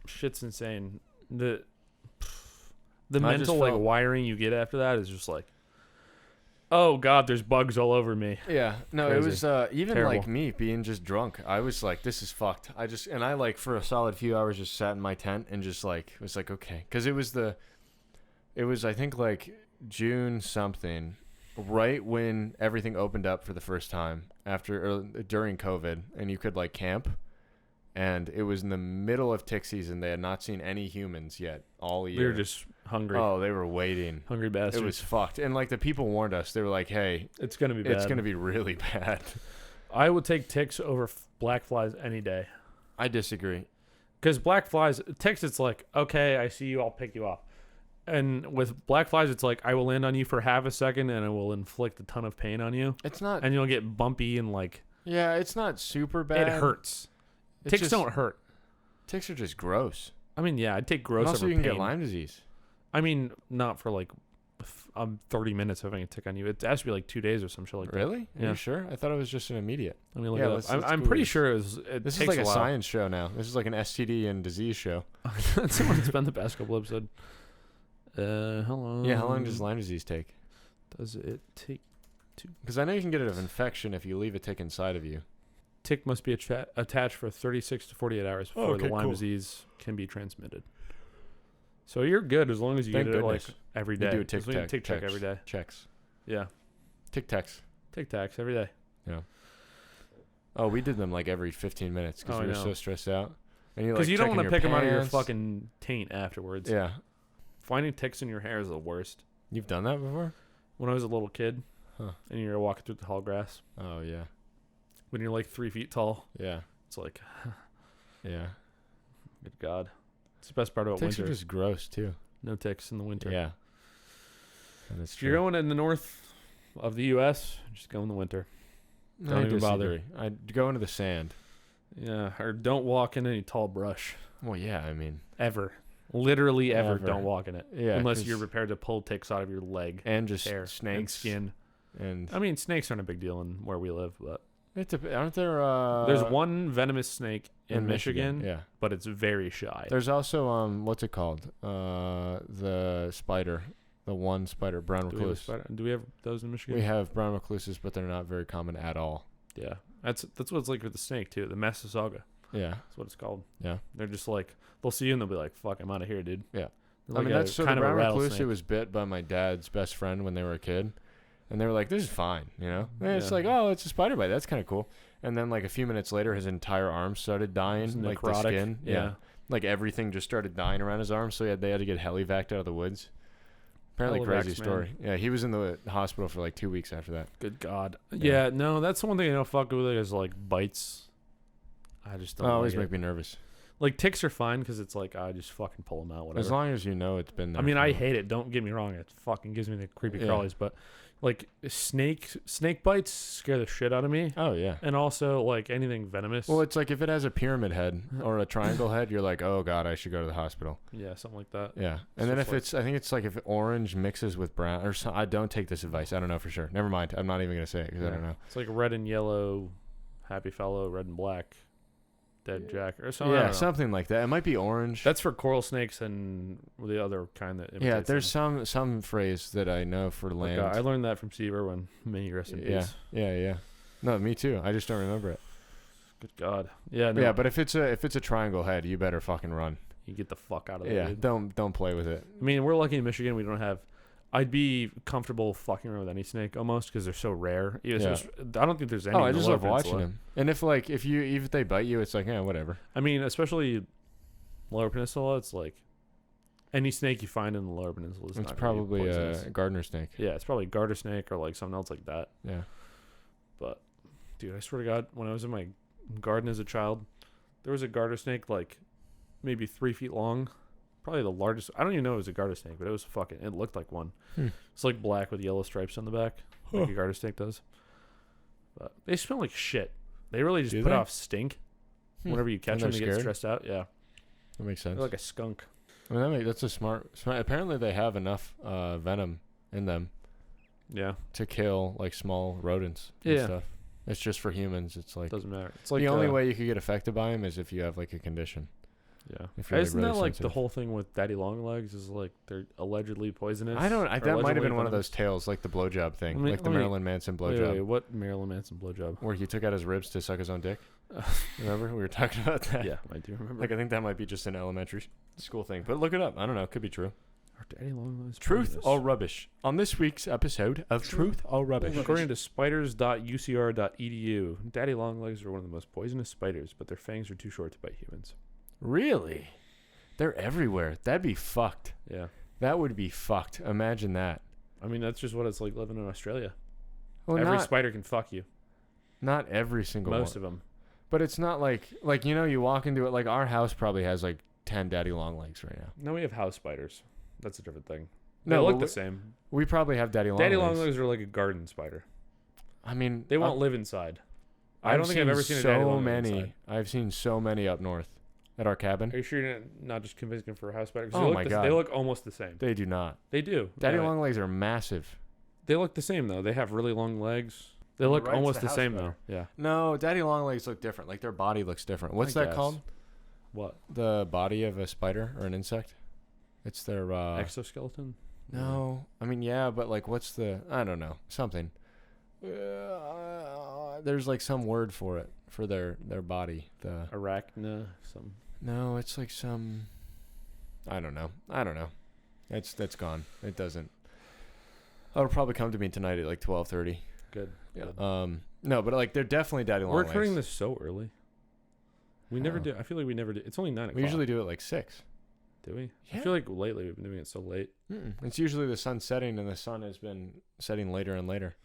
shit's insane. The I just mental like felt- wiring you get after that is just like, oh god, there's bugs all over me. Yeah, no, Crazy. it was even Terrible. like me being just drunk. I was like, this is fucked. I like for a solid few hours just sat in my tent and just like was like, okay, because it was I think like June something, right when everything opened up for the first time during COVID, and you could like camp. And it was in the middle of tick season. They had not seen any humans yet all year. We were just hungry. Oh, they were waiting. Hungry bastards. It was fucked. And like the people warned us. They were like, "Hey, It's gonna be bad. it's gonna be really bad." I would take ticks over black flies any day. I disagree. Because black flies, ticks, it's like, okay, I see you, I'll pick you up. And with black flies, it's like, I will land on you for half a second and I will inflict a ton of pain on you. It's not. And you'll get bumpy and like, Yeah, it's not super bad. it hurts. It's Ticks just- don't hurt. Ticks are just gross. I mean, yeah, I'd take And gross also, over you can pain. get Lyme disease. I mean, not for like 30 minutes having a tick on you. It has to be like 2 days or some shit like that. Really? Are Yeah. you sure? I thought it was just an immediate. I mean, look Yeah, it up. let's I'm Google pretty this. sure This takes is like a while. science show now. This is like an STD and disease show. That's what it's been the past couple episodes. How long? Yeah, how long does Lyme disease take? Does it take? Because I know you can get an infection if you leave a tick inside of you. Tick must be attached for 36 to 48 hours before okay, the Lyme cool. disease can be transmitted. So you're good as long as you Thank get it like goodness. every You day. do a As long as you tick check checks. every day. Checks. Yeah, Tic Tacs. Tic Tacs every day. Oh, we did them like every 15 minutes because Oh, we I were know. so stressed out. And you're Because like you don't checking want to your pick them out of your pants. fucking taint afterwards. Yeah. Finding ticks in your hair is the worst. You've done that before? When I was a little kid, Huh. and you're walking through the tall grass, Oh, yeah. when you're like 3 feet tall, Yeah. it's like, Yeah. good God. It's the best part about Ticks winter. are just gross, too. No ticks in the winter. Yeah. And that's If you're going in the north of the U.S., just go in the winter. No, don't I even bother. disagree. I'd go into the sand. Yeah, or don't walk in any tall brush. Well, yeah, I mean. Ever. Literally ever. Ever. Don't walk in it. Yeah. Unless 'cause- you're prepared to pull ticks out of your leg, And just hair, and snakes. skin. And I mean, snakes aren't a big deal in where we live, but aren't there... there's one venomous snake in Michigan, Yeah. but it's very shy. There's also, what's it called? The spider. The one spider, brown Do we have a recluse. spider? Do we have those in Michigan? We have brown recluses, but they're not very common at all. Yeah. That's what it's like with the snake, too. The Massasauga. Yeah. That's what it's called. Yeah. They're just like, they'll see you and they'll be like, fuck, I'm out of here, dude. Yeah. They're I like mean, a- that's so the kind of a brown recluse, rattlesnake. it was bit by my dad's best friend when they were a kid. And they were like, this is fine, you know? And it's Yeah. like, oh, it's a spider bite. That's kind of cool. And then, like, a few minutes later, his entire arm started dying. It's Like, the necrotic. skin. Yeah. Like, everything just started dying around his arm. So they had to get helivac'd out of the woods. Apparently Helivacs, crazy man. story. Yeah, he was in the hospital for, like, 2 weeks after that. Good God. Yeah. Yeah, no, that's the one thing I don't fuck with is like bites. I just don't Oh, like always it. make me nervous. Like ticks are fine because it's like I just fucking pull them out, whatever. As long as you know it's been there. I mean, for- I hate it. Don't get me wrong. It fucking gives me the creepy Yeah. crawlies. But like snake bites scare the shit out of me. Oh, yeah. And also like anything venomous. Well, it's like if it has a pyramid head or a triangle head, you're like, oh, God, I should go to the hospital. yeah, something like that. Yeah. It's And then just if like- it's, I think it's like if orange mixes with brown, or I don't take this advice. I don't know for sure. Never mind. I'm not even going to say it because I Yeah. don't know. It's like red and yellow, happy fellow, red and black, dead jack or something. I Yeah, don't know. something like that. It might be orange. That's for coral snakes and the other kind that imitates yeah, there's them. some phrase that I know for Like, land. I learned that from Steve Irwin. May he rest in yeah, peace. yeah. No, me too. I just don't remember it. Good God. Yeah, no. Yeah, but if it's a triangle head, you better fucking run. You get the fuck out of there. Yeah, Dude. don't play with it. I mean, we're lucky in Michigan. We don't have. I'd be comfortable fucking around with any snake almost because they're so rare. Yeah. I don't think there's any. Oh, I in the just Lower love watching Peninsula. them. And if they bite you, it's like, yeah, whatever. I mean, especially Lower Peninsula, it's like any snake you find in the Lower Peninsula is It's not gonna be probably poisonous. a gardener snake. Yeah, it's probably garter snake or like something else like that. Yeah. But, dude, I swear to God, when I was in my garden as a child, there was a garter snake like maybe 3 feet long. Probably the largest. I don't even know it was a garter snake, but it was fucking. It looked like one. It's like black with yellow stripes on the back, like a garter snake does. But they smell like shit. They really just Do put they? off stink. Whenever you catch And them, they're they get scared? stressed out. Yeah. That makes sense. They're like a skunk. I mean, that's a smart. Apparently, they have enough venom in them Yeah. to kill like small rodents and Yeah. stuff. It's just for humans. It's like Doesn't matter. It's like the only way you could get affected by them is if you have like a condition. Yeah. If you're, like, Isn't really that like the sensitive. whole thing with daddy long legs is like they're allegedly poisonous? I don't. or That might have allegedly been one of venomous? those tales, like the blowjob thing, Let me- like the let me- Marilyn Manson Wait, blowjob, what Marilyn Manson blowjob? where he took out his ribs to suck his own dick. Remember we were talking about that? Yeah, I do remember. Like I think that might be just an elementary school thing, but look it up. I don't know. It could be true. Are daddy long legs Truth poisonous? or rubbish? On this week's episode of Truth or Rubbish. According to spiders.ucr.edu, daddy long legs are one of the most poisonous spiders, but their fangs are too short to bite humans. Really? They're everywhere. That'd be fucked. Yeah. That would be fucked. Imagine that. I mean, that's just what it's like living in Australia. Well, Every not, spider can fuck you. not every single Most one. of them. But it's not like you walk into it, like our house probably has like 10 daddy long legs right now. No, we have house spiders. That's a different thing. They No, look but the same. We probably have daddy long Daddy legs. long legs are like a garden spider. I mean, They won't live inside. I don't think I've ever seen a daddy long leg inside. I've seen so many up north at our cabin. Are you sure you're not just convincing for a house spider? 'Cause Oh they my God. They look almost the same. They do not. They do. Daddy Yeah. long legs are massive. They look the same though. They have really long legs. They You're look right, it's almost the the house same spider. though. Yeah. No, daddy long legs look different. Like their body looks different. What's that guess. called? What? The body of a spider or an insect? It's their Exoskeleton? No, I mean yeah, but like what's the? I don't know, something. There's like some word for it for their body. The Arachna. Some. no, it's like some. I don't know. That's gone. It doesn't. It'll probably come to me tonight at like 12:30. Good. Yeah. Good. No, but like they're definitely daddy long We're legs. recording this so early. We never Oh. do. I feel like we never do. It's only 9 o'clock. We usually do it like 6. Do we? Yeah. I feel like lately we've been doing it so late. It's usually the sun setting, and the sun has been setting later and later.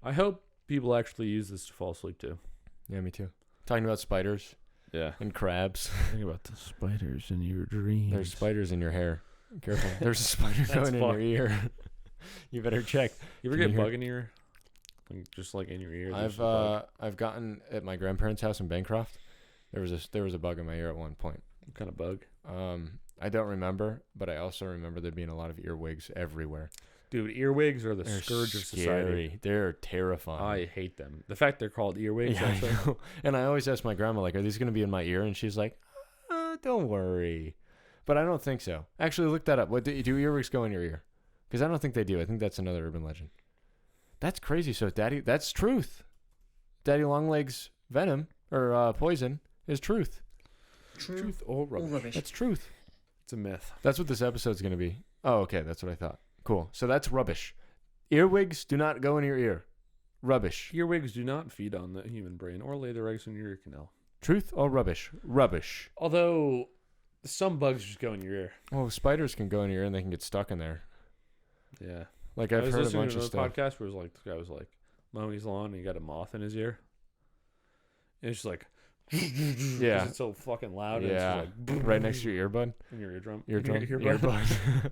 I hope people actually use this to fall asleep too. Yeah, me too. Talking about spiders Yeah. and crabs. Think about the spiders in your dreams. There's spiders in your hair. Careful. There's a spider That's going in fucked. your ear. You better check. You ever Can get you hear- bug in your ear? Like, just like in your ear. there's a bug. I've gotten at my grandparents' house in Bancroft. There was a bug in my ear at one point. What kind of bug? I don't remember, but I also remember there being a lot of earwigs everywhere. Dude, earwigs are the They're scourge of scary. society. They're terrifying. I hate them. The fact they're called earwigs. Yeah, I also. know. And I always ask my grandma, like, are these going to be in my ear? And she's like, don't worry. But I don't think so. Actually, look that up. What do earwigs go in your ear? Because I don't think they do. I think that's another urban legend. That's crazy. So, that's truth. Daddy Longlegs venom or poison is truth. Truth or rubbish. That's truth. It's a myth. That's what this episode's going to be. Oh, okay. That's what I thought. Cool. So that's rubbish. Earwigs do not go in your ear. Rubbish. Earwigs do not feed on the human brain or lay their eggs in your ear canal. Truth or rubbish? Rubbish. Although some bugs just go in your ear. Well, spiders can go in your ear and they can get stuck in there. Yeah. Like I I've was heard a listening bunch to of another stuff. podcast where it was like this guy was like mowing his lawn and he got a moth in his ear. And it's just like Yeah. 'cause it's so fucking loud. Yeah. And it's just like Right next to your earbud. in your eardrum. Earbud.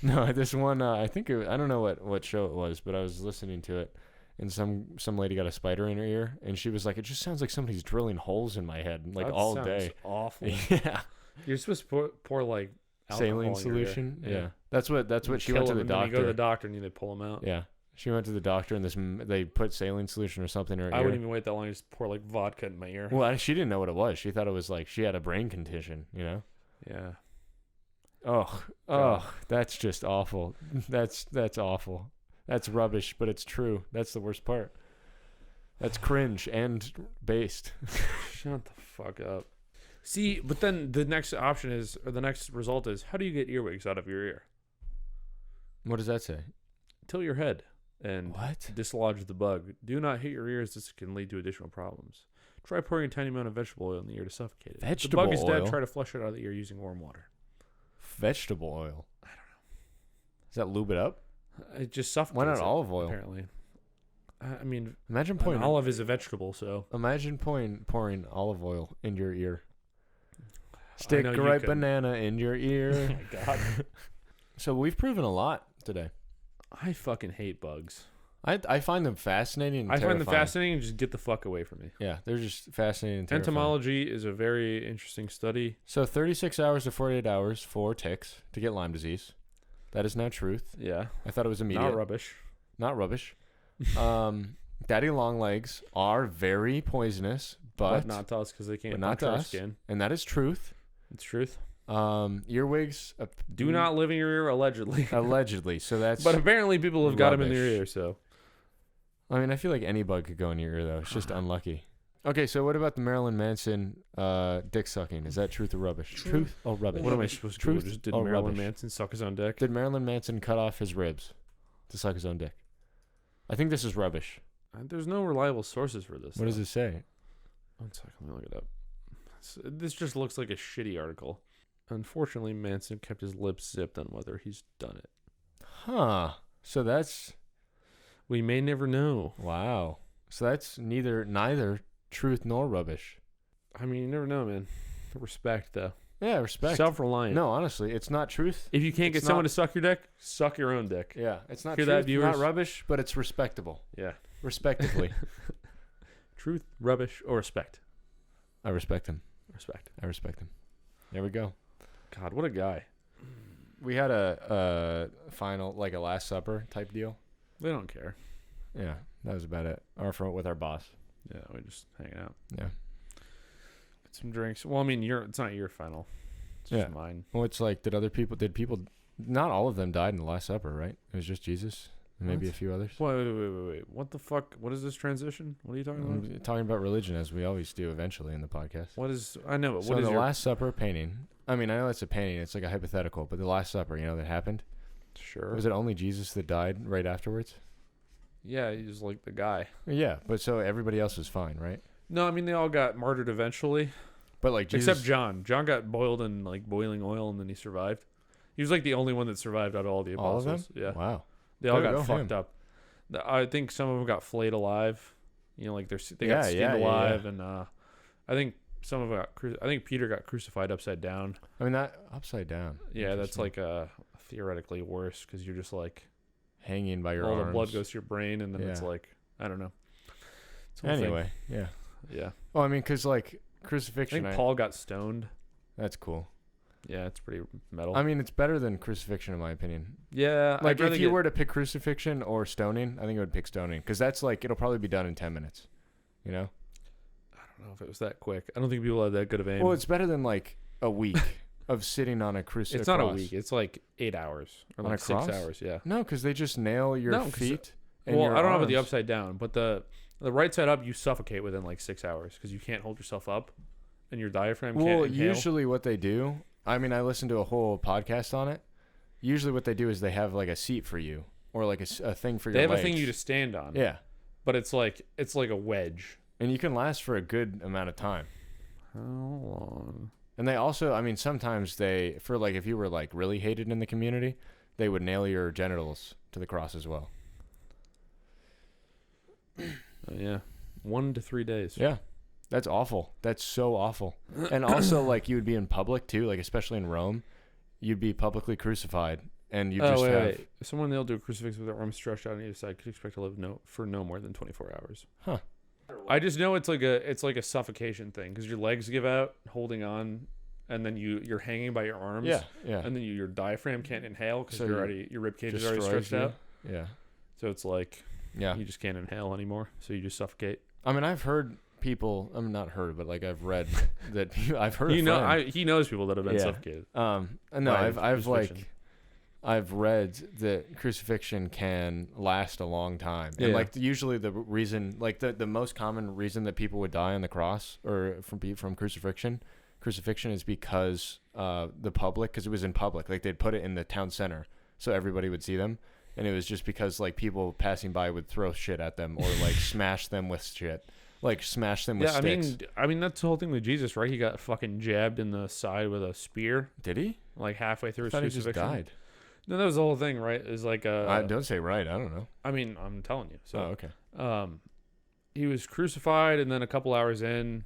No, this one. I think I don't know what show it was, but I was listening to it, and some lady got a spider in her ear, and she was like, "It just sounds like somebody's drilling holes in my head, like That all sounds day." Awful. Yeah. You're supposed to pour like alcohol Saline in your ear. solution. Yeah. That's what she Kill went to them, the and then you go to the doctor. doctor and they pull them out. Yeah. She went to the doctor, and they put saline solution or something in her I ear. wouldn't even wait that long. Just pour like vodka in my ear. Well, she didn't know what it was. She thought it was like she had a brain condition, you know? Yeah. Oh, that's just awful. That's awful. That's rubbish, but it's true. That's the worst part. That's cringe and based. Shut the fuck up. See, but then the next option is, or the next result is, how do you get earwigs out of your ear? What does that say? Tilt your head and What? dislodge the bug. Do not hit your ears. This can lead to additional problems. Try pouring a tiny amount of vegetable oil in the ear to suffocate it. If the bug is Vegetable dead, oil? try to flush it out of the ear using warm water. Vegetable oil. I don't know. Does that lube it up? It just suffocates. Why not it, olive oil? Apparently. I mean, Imagine an pouring olive is a vegetable, so. Imagine pouring olive oil in your ear. I Stick know a you ripe could. banana in your Oh ear. my god. So we've proven a lot today. I fucking hate bugs. I find them fascinating and I find them terrifying. fascinating and just get the fuck away from me. Yeah, they're just fascinating and terrifying. Entomology is a very interesting study. So 36 hours to 48 hours for ticks to get Lyme disease. That is now truth. Yeah. I thought it was immediate. Not rubbish. Not rubbish. Daddy longlegs are very poisonous, but not to us because they can't not touch to our us. skin. And that is truth. It's truth. Earwigs. Do not live in your ear, allegedly. Allegedly. So that's. But apparently people have got them in their rubbish. ear, so. I mean, I feel like any bug could go in your ear, though. It's just unlucky. Okay, so what about the Marilyn Manson dick sucking? Is that truth or rubbish? Truth or rubbish? What am I supposed to Truth do? Just did or Marilyn rubbish? Manson suck his own dick? Did Marilyn Manson cut off his ribs to suck his own dick? I think this is rubbish. There's no reliable sources for this. What does it say? One second, let me look it up. This just looks like a shitty article. Unfortunately, Manson kept his lips zipped on whether he's done it. Huh. So that's... We may never know. Wow. So that's neither truth nor rubbish. I mean, you never know, man. Respect, though. Yeah, respect. Self-reliant. No, honestly, it's not truth. If you can't get It's someone not- to suck your dick, suck your own dick. Yeah, it's not Hear truth, that, viewers? not rubbish, but it's respectable. Yeah. Respectively. Truth, rubbish, or respect? I respect him. Respect. I respect him. There we go. God, what a guy. We had a final, like a Last Supper type deal. They don't care. Yeah, that was about it. With our boss. Yeah, we just hang out. Yeah. Get some drinks. Well, I mean, it's not your final. It's just mine. Well, it's like, did people, not all of them died in the Last Supper, right? It was just Jesus and maybe What? a few others. Wait. What the fuck? What is this transition? What are you talking about? I'm talking about religion, as we always do eventually in the podcast. What is... I know, but So what is the your... Last Supper painting, I mean, I know it's a painting, it's like a hypothetical, but the Last Supper, that happened? Sure. Was it only Jesus that died right afterwards? Yeah, he's like the guy. Yeah, but so everybody else was fine, right? No, I mean, they all got martyred eventually. But like Jesus... Except John. John got boiled in like boiling oil and then he survived. He was like the only one that survived out of all the All of apostles. them? Yeah. Wow. They all Way to got go, fucked him. up. I think some of them got flayed alive. Like they got skinned yeah. alive, and I think some of them got. I think Peter got crucified upside down. I mean, that upside down. Yeah, that's Interesting. like theoretically worse because you're just like Hanging by your all arms. the blood goes to your brain, and then it's Yeah. like I don't know. It's a whole thing. Anyway, yeah. Yeah. Well, I mean, because like I crucifixion, think Paul got stoned. that's cool. Yeah, it's pretty metal. I mean, it's better than crucifixion in my opinion. yeah, Like, I'd rather if you get- were to pick crucifixion or stoning, I think I would pick stoning because that's like it'll probably be done in 10 minutes. I don't know if it was that quick. I don't think people had that good of aim. Well, it's better than like a week of sitting on a crucifix. It's not a week. It's like 8 hours or On like a 6 cross? hours. Yeah. No, because they just nail your No, 'cause feet. And Well, your I don't know about the arms. upside down, but the right side up, you suffocate within like 6 hours because you can't hold yourself up, and your diaphragm can't Well, inhale. usually what they do, I mean, I listened to a whole podcast on it. Usually what they do is they have like a seat for you or like a thing for They your have legs. a thing you to stand on. Yeah. But it's like a wedge. And you can last for a good amount of time. How long? And they also, I mean, sometimes for like if you were like really hated in the community, they would nail your genitals to the cross as well. Yeah, 1 to 3 days. Yeah. That's awful. That's so awful. And also like you would be in public too, like especially in Rome, you'd be publicly crucified and you just have wait. If someone nailed to a crucifix with their arms stretched out on either side could expect to live for no more than 24 hours. Huh. I just know it's like a suffocation thing because your legs give out holding on, and then you're hanging by your arms. Yeah, yeah. And then your diaphragm can't inhale because So your rib cage is already destroys stretched out. you. Yeah. So it's like Yeah. you just can't inhale anymore. So you just suffocate. I mean, I've heard people. I'm not heard, but like I've read that. I've heard. He a know friend- he knows people that have been Yeah. suffocated. No, by I've like crucifixion. I've read that crucifixion can last a long time, and Yeah. like usually the reason, like the most common reason that people would die on the cross or from crucifixion is because the public, because it was in public, like they'd put it in the town center so everybody would see them. And it was just because like people passing by would throw shit at them or like smash them with shit, like smash them with Yeah, sticks. I mean that's the whole thing with Jesus, right? He got fucking jabbed in the side with a spear, Did he? like halfway through I his thought he just crucifixion. died. No, that was the whole thing, right? Is like Don't say right. I don't know. I mean, I'm telling you. So, okay. He was crucified, and then a couple hours in,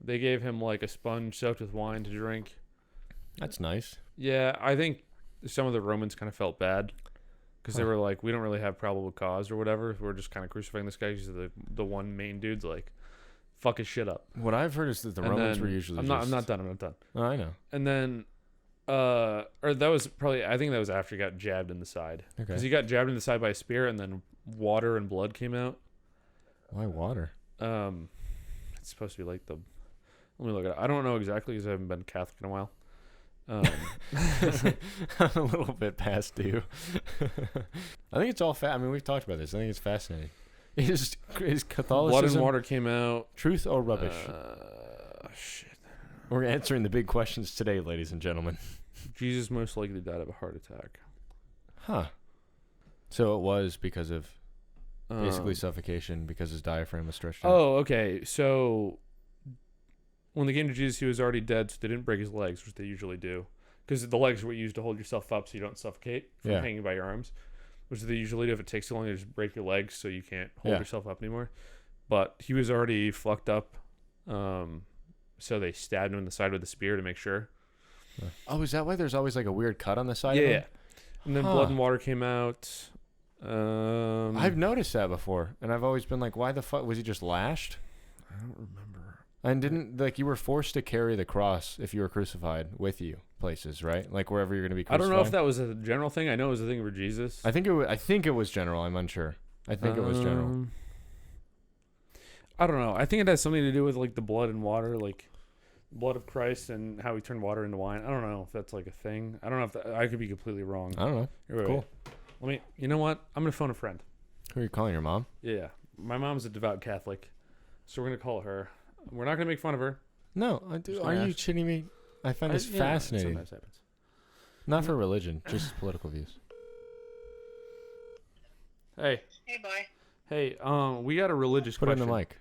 they gave him like a sponge soaked with wine to drink. That's nice. Yeah, I think some of the Romans kind of felt bad. because they were like, we don't really have probable cause or whatever. We're just kind of crucifying this guy because the one main dude's like, fuck his shit up. What I've heard is that the Romans were usually I'm not done. Oh, I know. And then, or that was probably, I think that was after he got jabbed in the side. Okay. Because he got jabbed in the side by a spear, and then water and blood came out. Why water? It's supposed to be like the. Let me look at it. I don't know exactly because I haven't been Catholic in a while. I'm a little bit past due. I think it's all I mean, we've talked about this. I think it's fascinating. Is Catholicism Blood and water came out. Truth or rubbish? Shit. We're answering the big questions today, ladies and gentlemen. Jesus most likely died of a heart attack. Huh. So it was because of basically suffocation because his diaphragm was stretched out. Oh, okay. So when they came to Jesus, he was already dead, so they didn't break his legs, which they usually do. Because the legs are what you use to hold yourself up so you don't suffocate from hanging by your arms. Which they usually do. If it takes too long, they just break your legs so you can't hold yourself up anymore. But he was already fucked up. So they stabbed him in the side with a spear to make sure. Oh, is that why there's always like a weird cut on the side of him? Yeah. And then blood and water came out. I've noticed that before. And I've always been like, why the fuck? Was he just lashed? I don't remember. And didn't, like, you were forced to carry the cross if you were crucified with you places, right? Like wherever you're going to be crucified. I don't know if that was a general thing. I know it was a thing for Jesus. I think it was general. I'm unsure. I think it was general. I don't know. I think it has something to do with like the blood and water, like blood of Christ and how he turned water into wine. I don't know if that's like a thing. I don't know if I could be completely wrong. I don't know. Wait, cool. You know what? I'm going to phone a friend. Who are you calling, your mom? Yeah. My mom's a devout Catholic. So we're going to call her. We're not going to make fun of her. No, I do. Are you kidding me? I find this fascinating. Sometimes happens. Not for religion, just political views. Hey. Hey, boy. Hey, we got a religious Put question. it in the mic.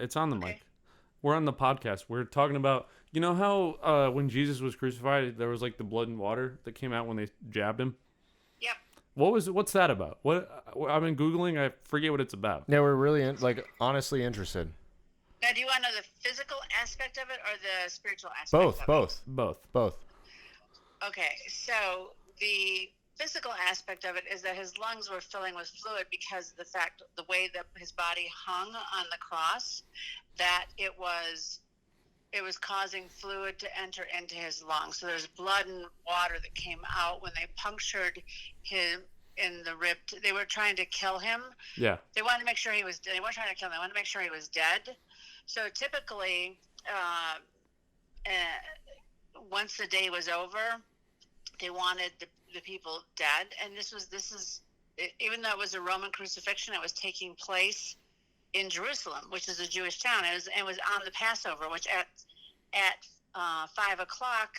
It's on the Okay. mic. We're on the podcast. We're talking about, you know how when Jesus was crucified, there was like the blood and water that came out when they jabbed him? Yep. What's that about? I've been Googling. I forget what it's about. Yeah, we're really honestly interested. Now, do you want to know the physical aspect of it or the spiritual aspect of it? Both. Okay, so the physical aspect of it is that his lungs were filling with fluid because of the way that his body hung on the cross, that it was causing fluid to enter into his lungs. So there's blood and water that came out when they punctured him in the rib. They were trying to kill him. Yeah. They wanted to make sure they weren't trying to kill him. They wanted to make sure he was dead. So typically, once the day was over, they wanted the people dead. And this is even though it was a Roman crucifixion, it was taking place in Jerusalem, which is a Jewish town. It was on the Passover, which at 5 o'clock,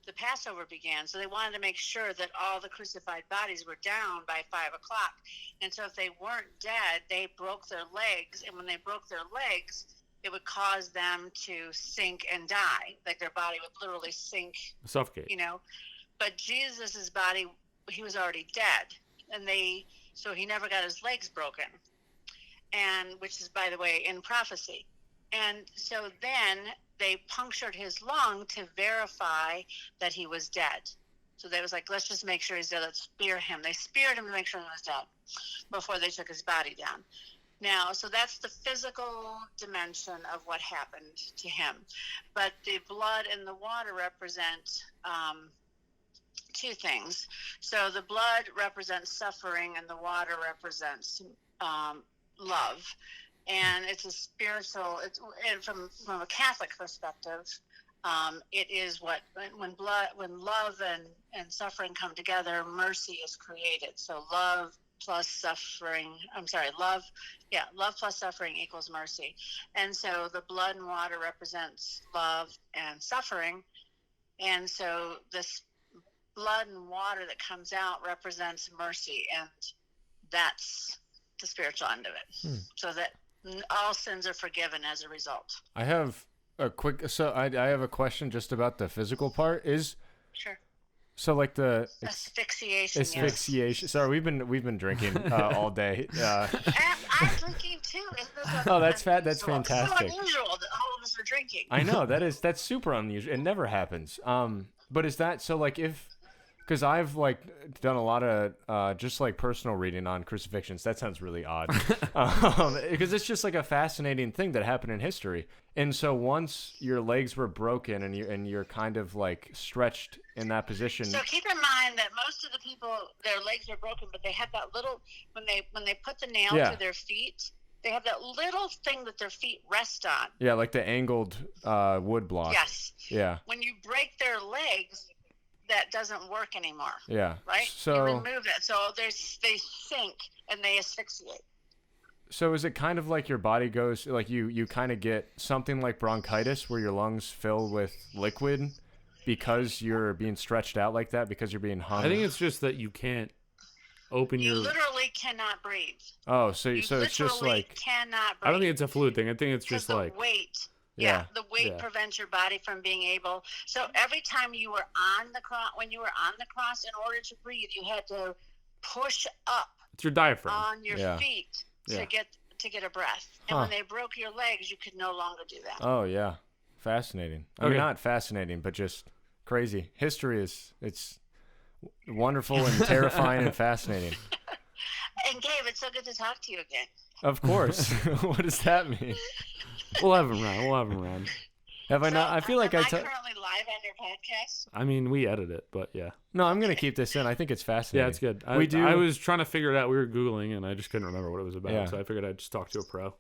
the Passover began. So they wanted to make sure that all the crucified bodies were down by 5 o'clock. And so if they weren't dead, they broke their legs. And when they broke their legs, it would cause them to sink and die. Like their body would literally sink. Suffocate. But Jesus's body, he was already dead. And so he never got his legs broken. And which is, by the way, in prophecy. And so then they punctured his lung to verify that he was dead. So they was like, let's just make sure he's dead. Let's spear him. They speared him to make sure he was dead before they took his body down. Now, so that's the physical dimension of what happened to him. But the blood and the water represent two things. So the blood represents suffering and the water represents love. And it's a spiritual, and from a Catholic perspective, it is when love and suffering come together, mercy is created. So love plus suffering equals mercy. And so the blood and water represents love and suffering. And so this blood and water that comes out represents mercy, and that's the spiritual end of it. So that all sins are forgiven as a result. I have a question just about the physical part. Sure. So like the asphyxiation. Asphyxiation. Sorry, we've been drinking all day. I'm drinking too. Isn't this Oh, that's That's fantastic. It's so unusual that all of us are drinking. I know that's super unusual. It never happens. But is that so? Like, if Because I've like done a lot of just like personal reading on crucifixions. That sounds really odd, because it's just like a fascinating thing that happened in history. And so once your legs were broken and you're kind of like stretched in that position. So keep in mind that most of the people, their legs are broken, but they have that little when they put the nail to their feet. They have that little thing that their feet rest on. Yeah, like the angled wood block. Yes. Yeah. When you break their legs, that doesn't work anymore. Yeah. Right? So you remove that. So they sink and they asphyxiate. So is it kind of like your body goes, like you kind of get something like bronchitis where your lungs fill with liquid because you're being stretched out like that, because you're being hung? I think it's just that you can't open You your... literally cannot breathe. Oh, so You it's just like... cannot breathe. I don't think it's a fluid thing. I think it's just the like... weight. Yeah. The weight prevents your body from being able. So every time you were on the cross, when you were on the cross, in order to breathe, you had to push up It's your diaphragm. on your feet to get a breath. And when they broke your legs, you could no longer do that. Oh, yeah. Fascinating. I mean, not fascinating, but just crazy. History it's wonderful and terrifying and fascinating. And Gabe, it's so good to talk to you again. Of course. What does that mean? We'll have him around. Have I not? I feel like am I currently live on your podcast? I mean, we edit it, but yeah. No, I'm going to keep this in. I think it's fascinating. Yeah, it's good. I I was trying to figure it out. We were Googling, and I just couldn't remember what it was about. Yeah. So I figured I'd just talk to a pro.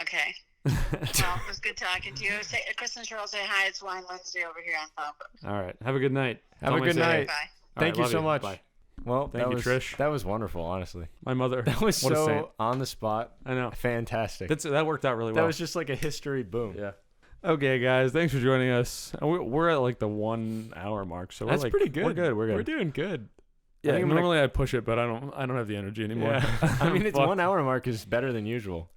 Okay. Well, it was good talking to you. Chris and Cheryl say hi. It's Wine Wednesday over here on Papa. All right. Have a good night. Have a good night. Bye. Thank you love so much. Bye. Well, Thank you, Trish. That was wonderful, honestly. My mother. That was what a saint. so on the spot. I know. Fantastic. That worked out really well. That was just like a history boom. Yeah. Okay, guys. Thanks for joining us. We're at like the 1 hour mark, so That's we're like, pretty good. We're good. We're doing good. Yeah. I think Normally I push it, but I don't have the energy anymore. Yeah. I mean, it's Fuck. 1 hour mark is better than usual.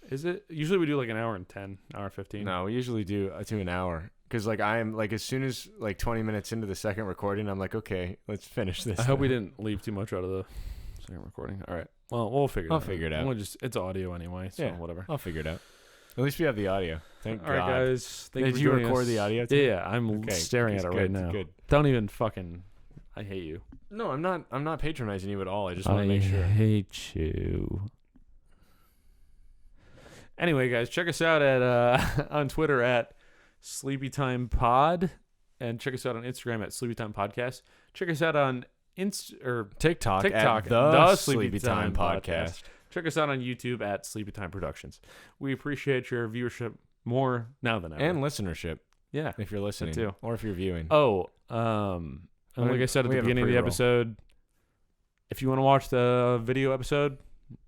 Is it? Usually we do like an hour and 10, hour 15. No, we usually do an hour. Because like I'm like as soon as like 20 minutes into the second recording, I'm like, okay, let's finish this. I hope we didn't leave too much out of the second recording. All right. Well, we'll figure it out. I'll figure it out. It's audio anyway, so whatever. I'll figure it out. At least we have the audio. Thank God. All right, guys. Did you record the audio too? Yeah, I'm staring at it right now. Good. Don't even fucking... I hate you. No, I'm not patronizing you at all. I just want to make sure. I hate you. Anyway, guys, check us out at on Twitter at Sleepytime Pod, and check us out on Instagram at Sleepytime Podcast. Check us out on TikTok at the Sleepytime Podcast. Check us out on YouTube at Sleepytime Productions. We appreciate your viewership more now than ever. And listenership. Yeah. If you're listening. Too. Or if you're viewing. Oh, and like I said at the beginning of the episode, if you want to watch the video episode,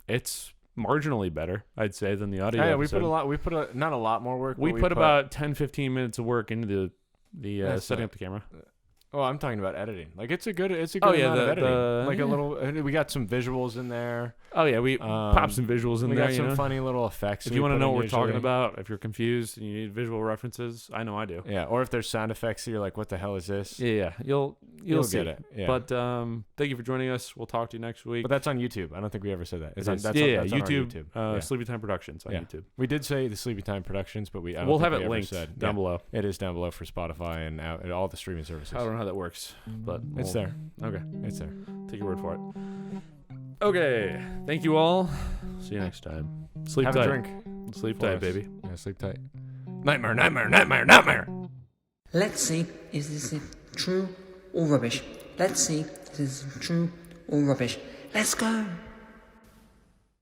it's marginally better, I'd say, than the audio episode. We put not a lot more work. We put about 10-15 minutes of work into the setting up the camera. Oh, I'm talking about editing. Like it's a good amount of editing. Like a little. We got some visuals in there. Oh yeah, we pop some visuals in there. We got some funny little effects. If you want to know what we're talking about, if you're confused and you need visual references, I know I do. Yeah, or if there's sound effects that you're like, what the hell is this? Yeah, you'll see get it. Yeah. But thank you for joining us. We'll talk to you next week. But that's on YouTube. I don't think we ever said that. That's YouTube. Sleepytime Productions on YouTube. We did say the Sleepytime Productions, but we'll have it linked down below. It is down below for Spotify and all the streaming services. I don't know how that works, but it's there. Okay, it's there. Take your word for it. Okay, thank you all. See you next time. Sleep Have tight. a drink. Sleep tight, baby. Yeah, sleep tight. Nightmare, nightmare, nightmare, nightmare. Let's see, is this true or rubbish? Let's see, is this true or rubbish? Let's go.